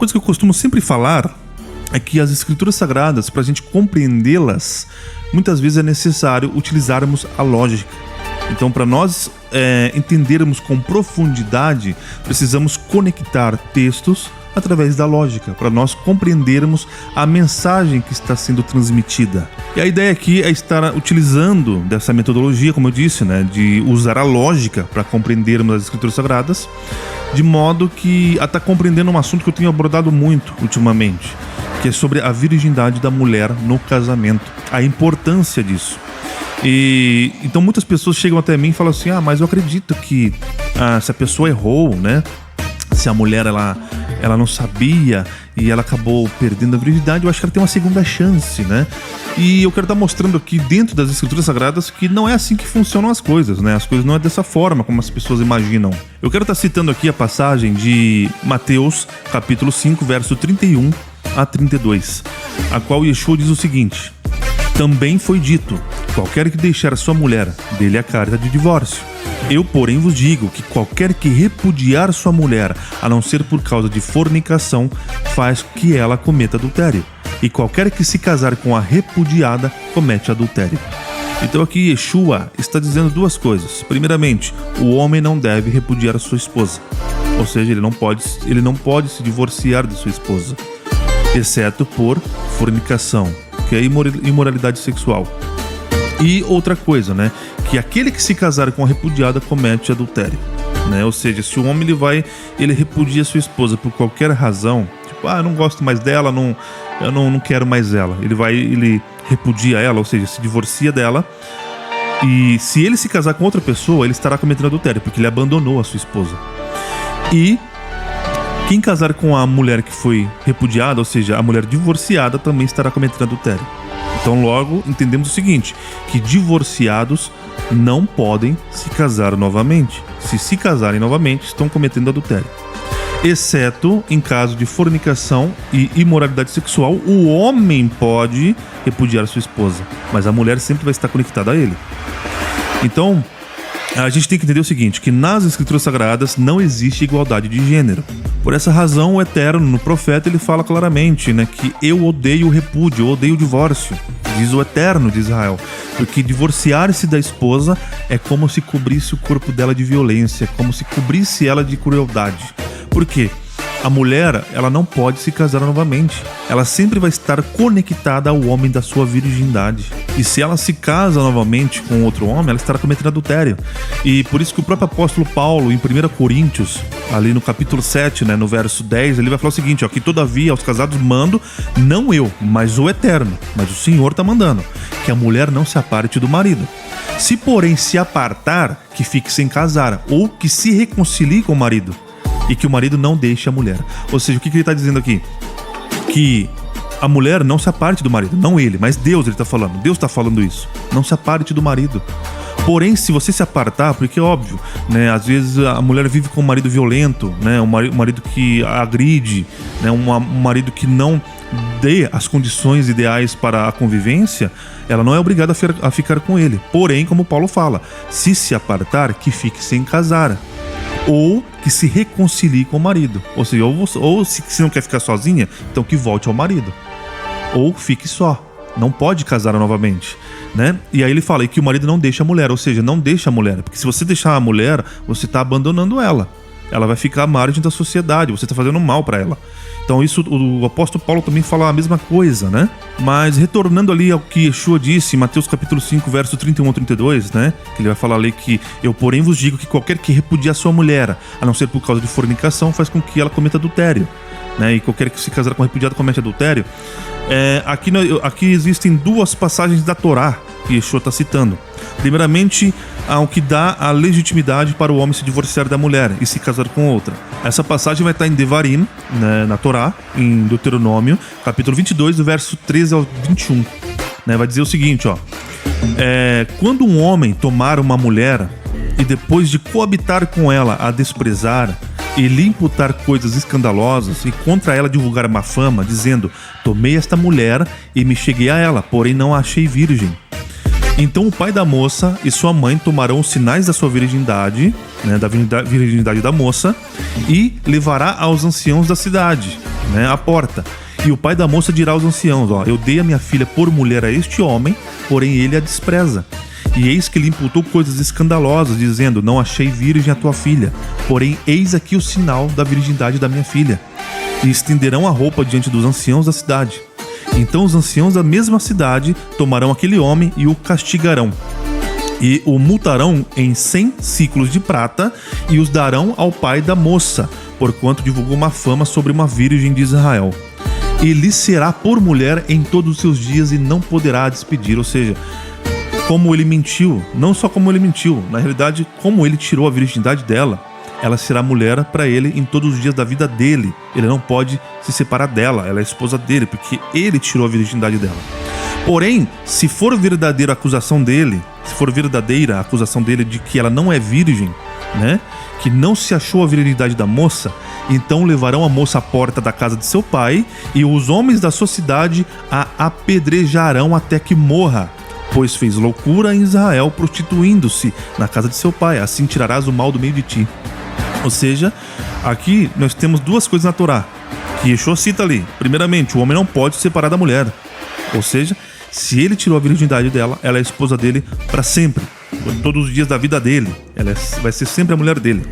coisa que eu costumo sempre falar é que as escrituras sagradas, para a gente compreendê-las, muitas vezes é necessário utilizarmos a lógica. Então, para nós entendermos com profundidade, precisamos conectar textos através da lógica, para nós compreendermos a mensagem que está sendo transmitida. E a ideia aqui é estar utilizando dessa metodologia, como eu disse, né, de usar a lógica para compreendermos as escrituras sagradas, de modo que a estar compreendendo um assunto que eu tenho abordado muito ultimamente, que é sobre a virgindade da mulher no casamento, a importância disso. E então muitas pessoas chegam até mim e falam assim: mas eu acredito que se a pessoa errou, né? Se a mulher ela não sabia e ela acabou perdendo a virgindade, eu acho que ela tem uma segunda chance, né? E eu quero estar mostrando aqui dentro das escrituras sagradas que não é assim que funcionam as coisas, né? As coisas não é dessa forma como as pessoas imaginam. Eu quero estar citando aqui a passagem de Mateus, capítulo 5, verso 31 a 32, a qual Yeshua diz o seguinte: também foi dito, qualquer que deixar sua mulher, dê-lhe a carta de divórcio. Eu, porém, vos digo que qualquer que repudiar sua mulher, a não ser por causa de fornicação, faz que ela cometa adultério. E qualquer que se casar com a repudiada, comete adultério. Então aqui Yeshua está dizendo duas coisas. Primeiramente, o homem não deve repudiar a sua esposa. Ou seja, ele não pode se divorciar de sua esposa, exceto por fornicação, que é imoralidade sexual. E outra coisa, né? Que aquele que se casar com a repudiada comete adultério, né? Ou seja, se o homem ele repudia sua esposa por qualquer razão, tipo, eu não gosto mais dela, eu não quero mais ela. Ele repudia ela, ou seja, se divorcia dela. E se ele se casar com outra pessoa, ele estará cometendo adultério, porque ele abandonou a sua esposa. E quem casar com a mulher que foi repudiada, ou seja, a mulher divorciada, também estará cometendo adultério. Então logo entendemos o seguinte, que divorciados não podem se casar novamente. Se casarem novamente, estão cometendo adultério. Exceto em caso de fornicação e imoralidade sexual, o homem pode repudiar sua esposa, mas a mulher sempre vai estar conectada a ele. Então, a gente tem que entender o seguinte, que nas escrituras sagradas não existe igualdade de gênero. Por essa razão, o Eterno, no profeta, ele fala claramente, né, que eu odeio o repúdio, eu odeio o divórcio, diz o Eterno de Israel. Porque divorciar-se da esposa é como se cobrisse o corpo dela de violência, como se cobrisse ela de crueldade. Por quê? A mulher, ela não pode se casar novamente. Ela sempre vai estar conectada ao homem da sua virgindade. E se ela se casa novamente com outro homem, ela estará cometendo adultério. E por isso que o próprio apóstolo Paulo, em 1 Coríntios, ali no capítulo 7, né, no verso 10, ele vai falar o seguinte, que todavia aos casados mando, não eu, mas o Eterno, mas o Senhor está mandando, que a mulher não se aparte do marido. Se porém se apartar, que fique sem casar, ou que se reconcilie com o marido, e que o marido não deixe a mulher. Ou seja, o que ele está dizendo aqui? Que a mulher não se aparte do marido, não ele, mas Deus ele está falando. Deus está falando isso. Não se aparte do marido. Porém, se você se apartar, porque é óbvio, né? Às vezes a mulher vive com um marido violento, né? Um marido que agride, né? Um marido que não dê as condições ideais para a convivência, ela não é obrigada a ficar com ele. Porém, como Paulo fala, se apartar, que fique sem casar. Ou que se reconcilie com o marido. Ou seja, ou se não quer ficar sozinha, então que volte ao marido. Ou fique só. Não pode casar novamente, né? E aí ele fala que o marido não deixa a mulher. Ou seja, não deixa a mulher. Porque se você deixar a mulher, você está abandonando ela. Ela vai ficar à margem da sociedade. Você está fazendo mal para ela. Então isso, o apóstolo Paulo também fala a mesma coisa, né? Mas retornando ali ao que Yeshua disse em Mateus capítulo 5, verso 31 a 32, né? Que ele vai falar ali que eu, porém, vos digo que qualquer que repudiar sua mulher, a não ser por causa de fornicação, faz com que ela cometa adultério, né? E qualquer que se casar com repudiado comete adultério. Aqui existem duas passagens da Torá que Yeshua está citando. Primeiramente, ao que dá a legitimidade para o homem se divorciar da mulher e se casar com outra. Essa passagem vai estar em Devarim, né, na Torá, em Deuteronômio, capítulo 22, do verso 13 ao 21. Né, vai dizer o seguinte, quando um homem tomar uma mulher e depois de coabitar com ela a desprezar e lhe imputar coisas escandalosas e contra ela divulgar má fama, dizendo, tomei esta mulher e me cheguei a ela, porém não a achei virgem. Então o pai da moça e sua mãe tomarão os sinais da sua virgindade, né, da virgindade da moça, e levará aos anciãos da cidade, né, a porta. E o pai da moça dirá aos anciãos, eu dei a minha filha por mulher a este homem, porém ele a despreza. E eis que lhe imputou coisas escandalosas, dizendo, não achei virgem a tua filha, porém eis aqui o sinal da virgindade da minha filha. E estenderão a roupa diante dos anciãos da cidade. Então os anciãos da mesma cidade tomarão aquele homem e o castigarão. E o multarão em 100 ciclos de prata e os darão ao pai da moça, porquanto divulgou uma fama sobre uma virgem de Israel. E lhe será por mulher em todos os seus dias e não poderá despedir. Ou seja, como ele mentiu, não só como ele mentiu, na realidade, como ele tirou a virgindade dela, ela será mulher para ele em todos os dias da vida dele. Ele não pode se separar dela, ela é a esposa dele, porque ele tirou a virgindade dela. Porém, se for verdadeira a acusação dele, se for verdadeira a acusação dele de que ela não é virgem, né, que não se achou a virilidade da moça, então levarão a moça à porta da casa de seu pai e os homens da sua cidade a apedrejarão até que morra, pois fez loucura em Israel prostituindo-se na casa de seu pai, assim tirarás o mal do meio de ti. Ou seja, aqui nós temos duas coisas na Torá, que Yeshua cita ali. Primeiramente, o homem não pode se separar da mulher. Ou seja, se ele tirou a virgindade dela, ela é a esposa dele para sempre, todos os dias da vida dele. Ela vai ser sempre a mulher dele.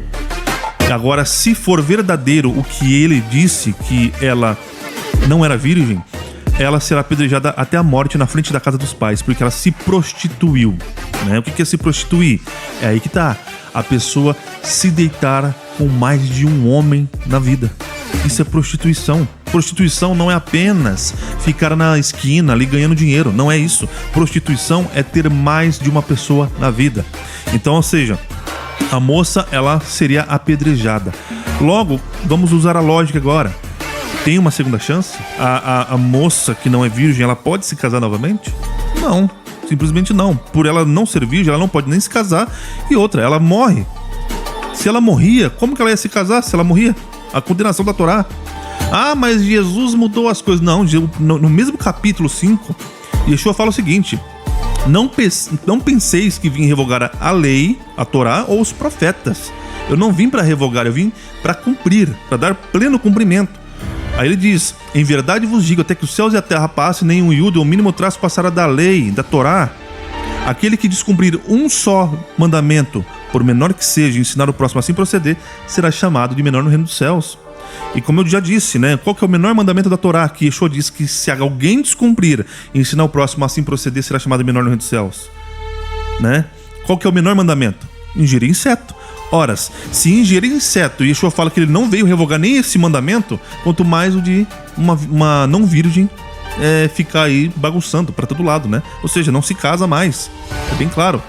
Agora, se for verdadeiro o que ele disse, que ela não era virgem, ela será apedrejada até a morte na frente da casa dos pais, porque ela se prostituiu, né? O que é se prostituir? É aí que tá. A pessoa se deitar com mais de um homem na vida. Isso é prostituição. Prostituição não é apenas ficar na esquina ali ganhando dinheiro. Não é isso. Prostituição é ter mais de uma pessoa na vida. Então, ou seja, a moça, ela seria apedrejada. Logo, vamos usar a lógica agora. Tem uma segunda chance? A moça que não é virgem, ela pode se casar novamente? Não. Simplesmente não. Por ela não ser virgem, ela não pode nem se casar. E outra, ela morre. Se ela morria, como que ela ia se casar se ela morria? A condenação da Torá. Ah, mas Jesus mudou as coisas. Não, no mesmo capítulo 5, Yeshua fala o seguinte: não penseis que vim revogar a lei, a Torá ou os profetas. Eu não vim para revogar, eu vim para cumprir, para dar pleno cumprimento. Aí ele diz, em verdade vos digo, até que os céus e a terra passem, nem um iudo ou mínimo traço passará da lei, da Torá. Aquele que descumprir um só mandamento, por menor que seja, ensinar o próximo a assim proceder, será chamado de menor no reino dos céus. E como eu já disse, né, qual que é o menor mandamento da Torá? Que Yeshua diz que se alguém descumprir e ensinar o próximo a assim proceder, será chamado de menor no reino dos céus. Né? Qual que é o menor mandamento? Ingerir inseto. Ora, se ingerir inseto, e Yeshua fala que ele não veio revogar nem esse mandamento, quanto mais o de uma não virgem ficar aí bagunçando para todo lado, né? Ou seja, não se casa mais. É bem claro.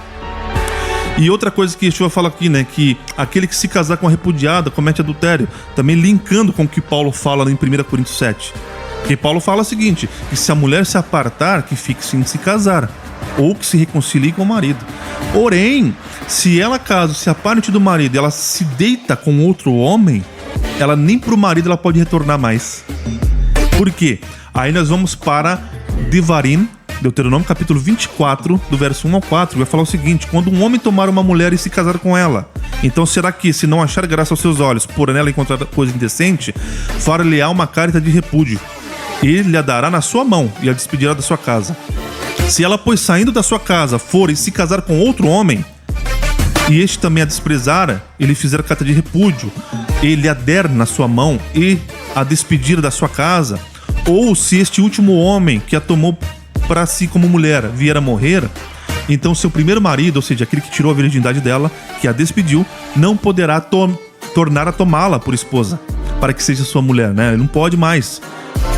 E outra coisa que Yeshua fala aqui, né? Que aquele que se casar com a repudiada comete adultério. Também linkando com o que Paulo fala em 1 Coríntios 7. Porque Paulo fala o seguinte, que se a mulher se apartar, que fique sem se casar, ou que se reconcilie com o marido. Porém, se ela caso se aparte do marido e ela se deita com outro homem, ela nem pro marido ela pode retornar mais. Por quê? Aí nós vamos para Devarim, Deuteronômio capítulo 24, do verso 1 ao 4, vai falar o seguinte: quando um homem tomar uma mulher e se casar com ela, então será que, se não achar graça aos seus olhos, por nela encontrar coisa indecente, far-lhe-á uma carta de repúdio, e ele a dará na sua mão e a despedirá da sua casa. Se ela, pois, saindo da sua casa, for e se casar com outro homem, e este também a desprezar, ele fizer carta de repúdio, ele a der na sua mão e a despedir da sua casa, ou se este último homem que a tomou para si como mulher vier a morrer, então seu primeiro marido, ou seja, aquele que tirou a virgindade dela, que a despediu, não poderá tornar a tomá-la por esposa, para que seja sua mulher, né? Ele não pode mais,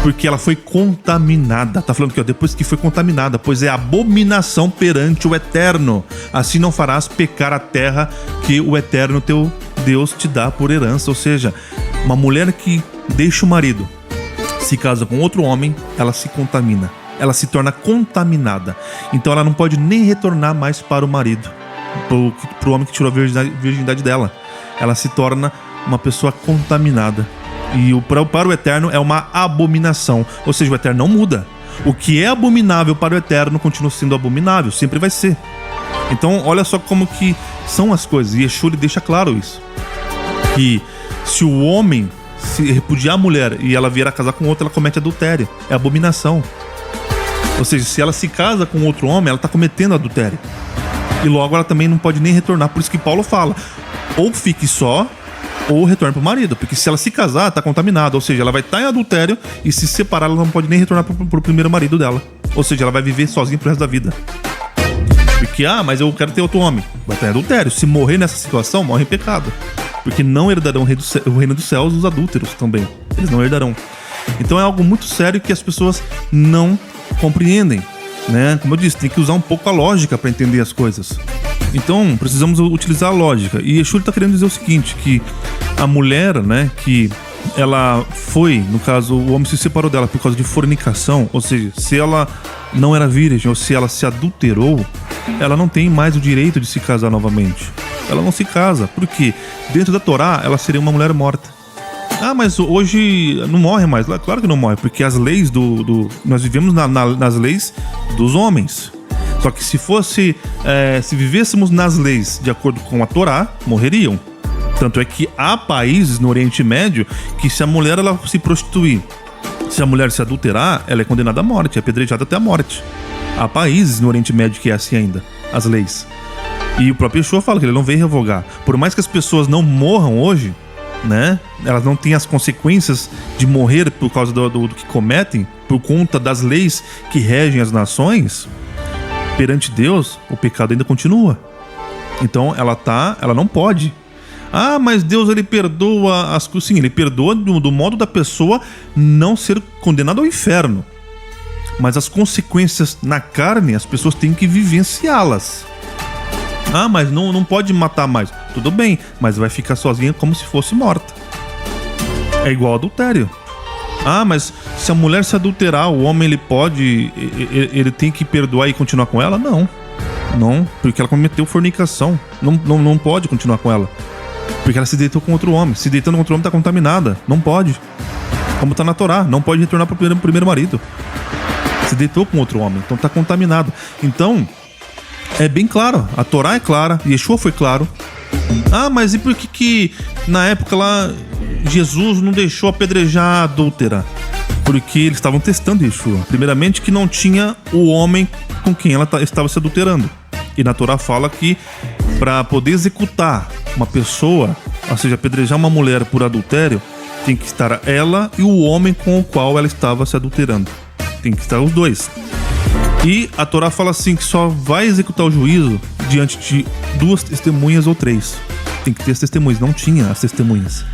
porque ela foi contaminada. Tá falando aqui, ó, depois que foi contaminada, pois é abominação perante o Eterno. Assim não farás pecar a terra que o Eterno teu Deus te dá por herança. Ou seja, uma mulher que deixa o marido, se casa com outro homem, ela se contamina. Ela se torna contaminada. Então ela não pode nem retornar mais para o marido, pro homem que tirou a virgindade dela. Ela se torna uma pessoa contaminada. E para o Eterno é uma abominação. Ou seja, o Eterno não muda. O que é abominável para o Eterno continua sendo abominável, sempre vai ser. Então olha só como que são as coisas. E Yeshua deixa claro isso, que se o homem se repudiar a mulher e ela vier a casar com outra, ela comete adultério. É abominação. Ou seja, se ela se casa com outro homem, ela está cometendo adultério. E logo ela também não pode nem retornar. Por isso que Paulo fala, ou fique só, ou retorne pro marido. Porque se ela se casar, tá contaminada. Ou seja, ela vai estar em adultério e se separar, ela não pode nem retornar pro primeiro marido dela. Ou seja, ela vai viver sozinha pro resto da vida. Porque, mas eu quero ter outro homem. Vai estar em adultério. Se morrer nessa situação, morre em pecado. Porque não herdarão o reino dos céus os adúlteros também. Eles não herdarão. Então é algo muito sério que as pessoas não compreendem, né? Como eu disse, tem que usar um pouco a lógica para entender as coisas. Então precisamos utilizar a lógica. E Yeshua está querendo dizer o seguinte, que a mulher, né, que ela foi, no caso, o homem se separou dela por causa de fornicação, ou seja, se ela não era virgem ou se ela se adulterou, ela não tem mais o direito de se casar novamente. Ela não se casa, porque dentro da Torá ela seria uma mulher morta. Mas hoje não morre mais. Claro que não morre, porque as leis nós vivemos nas leis dos homens. Só que se vivêssemos nas leis de acordo com a Torá, morreriam. Tanto é que há países no Oriente Médio que se a mulher ela se prostituir, se a mulher se adulterar, ela é condenada à morte, é apedrejada até a morte. Há países no Oriente Médio que é assim ainda, as leis. E o próprio Yeshua fala que ele não veio revogar. Por mais que as pessoas não morram hoje, né? Elas não têm as consequências de morrer por causa do que cometem, por conta das leis que regem as nações. Perante Deus, o pecado ainda continua. Então ela não pode. Mas Deus ele perdoa as coisas. Sim, ele perdoa do modo da pessoa não ser condenada ao inferno. Mas as consequências na carne, as pessoas têm que vivenciá-las. Mas não pode matar mais. Tudo bem, mas vai ficar sozinha como se fosse morta. É igual adultério. Mas se a mulher se adulterar, o homem ele tem que perdoar e continuar com ela? Não, porque ela cometeu fornicação. Não pode continuar com ela. Porque ela se deitou com outro homem. Se deitando com outro homem, está contaminada. Não pode. Como está na Torá, não pode retornar para o primeiro marido. Se deitou com outro homem, então está contaminado. Então, é bem claro. A Torá é clara, Yeshua foi claro. Mas e por que na época lá Jesus não deixou apedrejar a adúltera? Porque eles estavam testando Yeshua. Primeiramente que não tinha o homem com quem ela estava se adulterando. E na Torá fala que para poder executar uma pessoa, ou seja, apedrejar uma mulher por adultério, tem que estar ela e o homem com o qual ela estava se adulterando. Tem que estar os dois. E a Torá fala assim que só vai executar o juízo diante de 2 testemunhas ou 3. Tem que ter as testemunhas. Não tinha as testemunhas.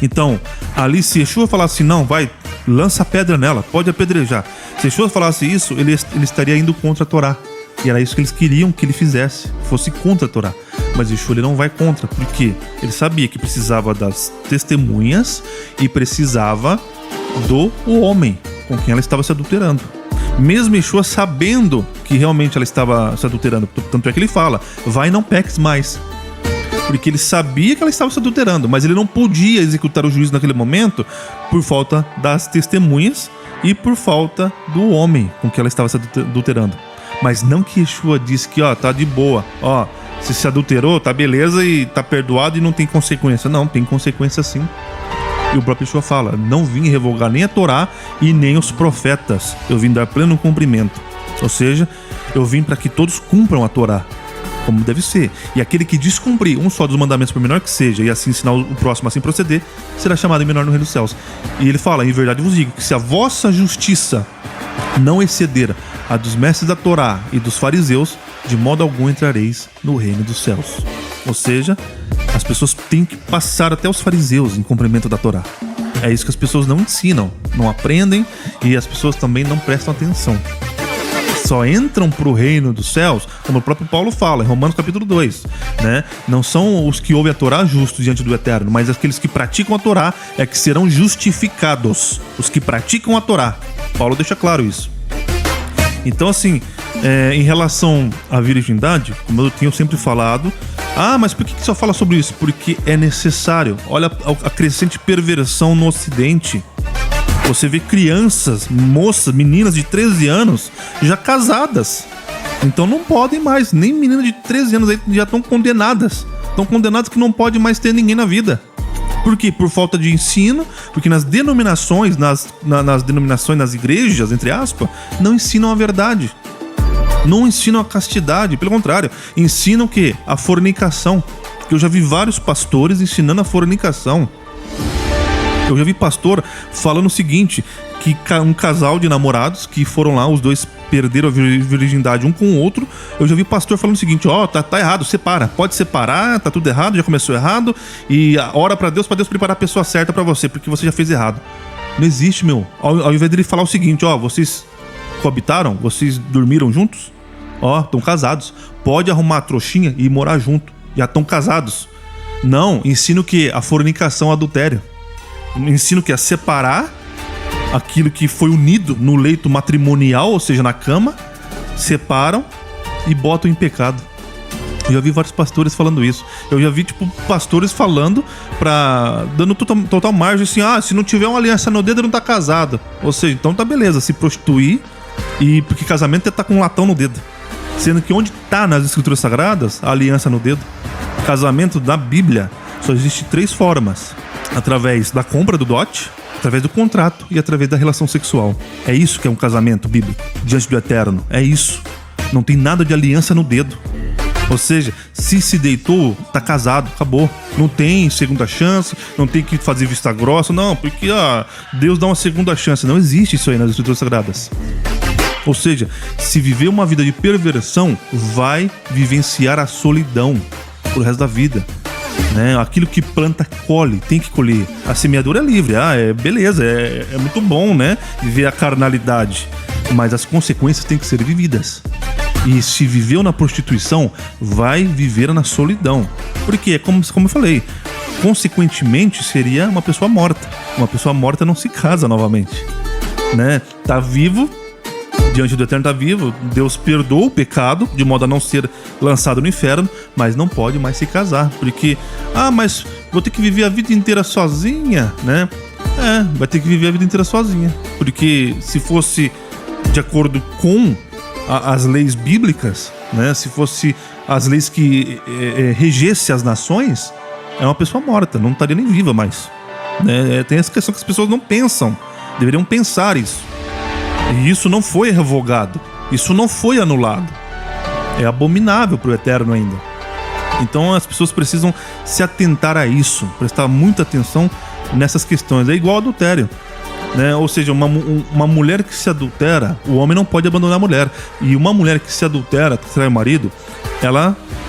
Então, ali se Yeshua falasse não, vai, lança a pedra nela, pode apedrejar. Se Yeshua falasse isso, ele estaria indo contra a Torá. E era isso que eles queriam que ele fizesse, fosse contra a Torá. Mas Yeshua ele não vai contra, porque ele sabia que precisava das testemunhas e precisava do homem com quem ela estava se adulterando. Mesmo Yeshua sabendo que realmente ela estava se adulterando. Tanto é que ele fala, vai, não peques mais. Porque ele sabia que ela estava se adulterando, mas ele não podia executar o juízo naquele momento por falta das testemunhas e por falta do homem com que ela estava se adulterando. Mas não que Yeshua disse que tá de boa, se adulterou, tá beleza e tá perdoado e não tem consequência. Não, tem consequência sim. E o próprio Yeshua fala, não vim revogar nem a Torá e nem os profetas, eu vim dar pleno cumprimento. Ou seja, eu vim para que todos cumpram a Torá, como deve ser. E aquele que descumprir um só dos mandamentos, por menor que seja, e assim ensinar o próximo a assim proceder, será chamado de menor no reino dos céus. E ele fala, em verdade vos digo, que se a vossa justiça não exceder a dos mestres da Torá e dos fariseus, de modo algum entrareis no reino dos céus. Ou seja, as pessoas têm que passar até os fariseus em cumprimento da Torá. É isso que as pessoas não ensinam, não aprendem, e as pessoas também não prestam atenção. Só entram pro reino dos céus, como o próprio Paulo fala em Romanos capítulo 2, né? Não são os que ouvem a Torá justos diante do Eterno, mas aqueles que praticam a Torá é que serão justificados. Os que praticam a Torá. Paulo deixa claro isso. Então, assim, em relação à virgindade, como eu tenho sempre falado, mas por que só fala sobre isso? Porque é necessário. Olha a crescente perversão no Ocidente. Você vê crianças, moças, meninas de 13 anos já casadas. Então não podem mais, nem meninas de 13 anos aí já estão condenadas. Estão condenadas que não pode mais ter ninguém na vida. Por quê? Por falta de ensino, porque nas denominações, nas igrejas, entre aspas, não ensinam a verdade. Não ensinam a castidade, pelo contrário, ensinam o quê? A fornicação. Eu já vi vários pastores ensinando a fornicação. Eu já vi pastor falando o seguinte, que um casal de namorados que foram lá, os dois perderam a virgindade um com o outro. Eu já vi pastor falando o seguinte, tá errado, separa, pode separar, tá tudo errado, já começou errado, e ora pra Deus preparar a pessoa certa pra você, porque você já fez errado. Não existe, meu. Ao invés dele falar o seguinte, vocês coabitaram, vocês dormiram juntos, estão casados, pode arrumar a trouxinha e morar junto, já estão casados. Não, ensino que a fornicação, adultério. Ensino que é separar aquilo que foi unido no leito matrimonial, ou seja, na cama, separam e botam em pecado. Eu já vi vários pastores falando isso. Eu já vi, pastores falando dando total margem assim, se não tiver uma aliança no dedo, não tá casado. Ou seja, então tá beleza, se prostituir, porque casamento é tá com um latão no dedo. Sendo que onde tá nas escrituras sagradas a aliança no dedo? Casamento da Bíblia só existe 3 formas: através da compra do dote, através do contrato e através da relação sexual. É isso que é um casamento bíblico diante do Eterno. É isso. Não tem nada de aliança no dedo. Ou seja, se deitou, tá casado, acabou. Não tem segunda chance, não tem que fazer vista grossa, não, porque Deus dá uma segunda chance. Não existe isso aí nas escrituras sagradas. Ou seja, se viver uma vida de perversão, vai vivenciar a solidão pro resto da vida. Né? Aquilo que planta, colhe, tem que colher. A semeadura é livre, beleza, é muito bom, né? Viver a carnalidade, mas as consequências têm que ser vividas. E se viveu na prostituição, vai viver na solidão. Porque é como eu falei, consequentemente seria uma pessoa morta. Uma pessoa morta não se casa novamente, né? Tá vivo, diante do Eterno tá vivo, Deus perdoa o pecado, de modo a não ser lançado no inferno, mas não pode mais se casar, porque, mas vou ter que viver a vida inteira sozinha, né? Vai ter que viver a vida inteira sozinha, porque se fosse de acordo com as leis bíblicas, né? Se fosse as leis que regesse as nações, é uma pessoa morta, não estaria nem viva mais, né? Tem essa questão que as pessoas não pensam, deveriam pensar isso. E isso não foi revogado, isso não foi anulado. É abominável para o Eterno ainda. Então as pessoas precisam se atentar a isso, prestar muita atenção nessas questões. É igual ao adultério, né? Ou seja, uma mulher que se adultera, o homem não pode abandonar a mulher. E uma mulher que se adultera, que trai o marido,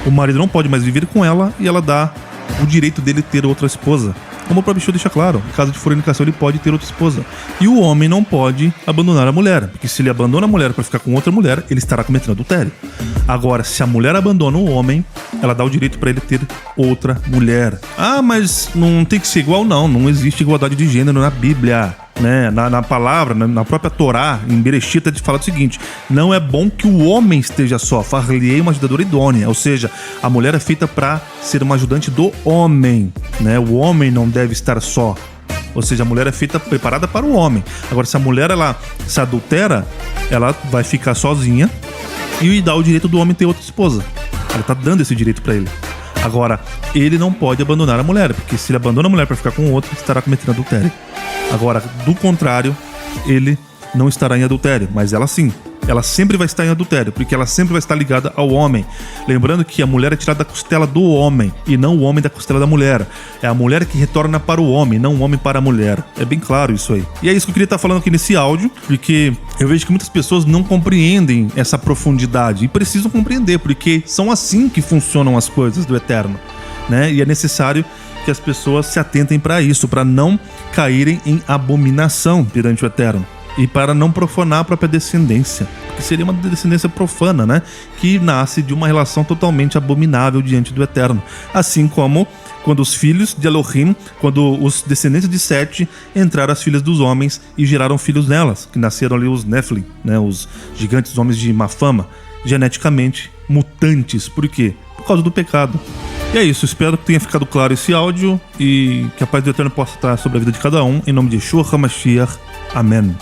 o marido não pode mais viver com ela e ela dá o direito dele ter outra esposa. Como o próprio Bicho deixa claro, em caso de fornicação ele pode ter outra esposa. E o homem não pode abandonar a mulher, porque se ele abandona a mulher para ficar com outra mulher, ele estará cometendo adultério. Agora, se a mulher abandona o homem, ela dá o direito para ele ter outra mulher. Mas não tem que ser igual? Não existe igualdade de gênero na Bíblia. Né? Na palavra, na própria Torá, em Bereshit, ele fala o seguinte: não é bom que o homem esteja só, far-lhe-ei uma ajudadora idônea. Ou seja, a mulher é feita para ser uma ajudante do homem, né? O homem não deve estar só. Ou seja, a mulher é feita, preparada para o homem. Agora, se a mulher ela se adultera, ela vai ficar sozinha e dá o direito do homem ter outra esposa. Ela está dando esse direito para ele. Agora, ele não pode abandonar a mulher, porque se ele abandona a mulher para ficar com outra, estará cometendo adultério. Agora, do contrário, ele não estará em adultério, mas ela sim. Ela sempre vai estar em adultério, porque ela sempre vai estar ligada ao homem. Lembrando que a mulher é tirada da costela do homem, e não o homem da costela da mulher. É a mulher que retorna para o homem, não o homem para a mulher. É bem claro isso aí. E é isso que eu queria estar falando aqui nesse áudio, porque eu vejo que muitas pessoas não compreendem essa profundidade, e precisam compreender, porque são assim que funcionam as coisas do Eterno, né? E é necessário que as pessoas se atentem para isso, para não caírem em abominação perante o Eterno. E para não profanar a própria descendência, que seria uma descendência profana, né? Que nasce de uma relação totalmente abominável diante do Eterno. Assim como quando os filhos de Elohim, quando os descendentes de Sete entraram as filhas dos homens e geraram filhos nelas, que nasceram ali os Nephilim, né? Os gigantes homens de má fama, geneticamente mutantes. Por quê? Por causa do pecado. E é isso, espero que tenha ficado claro esse áudio e que a paz do Eterno possa estar sobre a vida de cada um. Em nome de Yeshua HaMashiach. Amém.